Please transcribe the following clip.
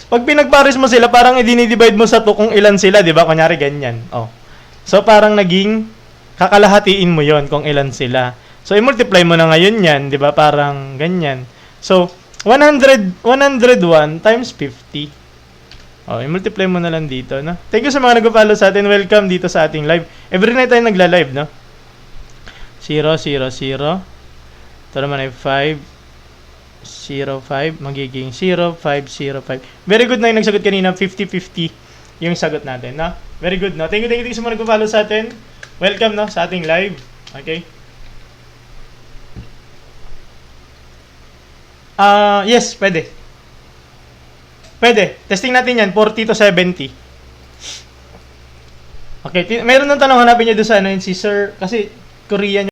Pag pinagpares mo sila, parang i-divide mo sa 2 kung ilan sila, di ba? Kunyari, ganyan. Oh. So, parang naging kakalahatiin mo yon kung ilan sila. So, i-multiply mo na ngayon yan, di ba? Parang ganyan. So, 101 times 50. Oh, i-multiply mo na lang dito, no? Thank you sa mga nag-follow sa atin. Welcome dito sa ating live. Every night tayo nagla-live, no? 0, 0, 0. Ito naman ay 5. 0, 5. Magiging 0, 5, 0, 5. Very good na yung nagsagot kanina. 50-50 yung sagot natin, no? Very good, no? Thank you sa mga nag-follow sa atin. Welcome, no? Sa ating live. Okay? Yes, pwede. Pwede. Testing natin yan. 40 to 70. Okay. Meron ng tanong, hanapin niyo doon sa ano yun, si Sir. Kasi, Korean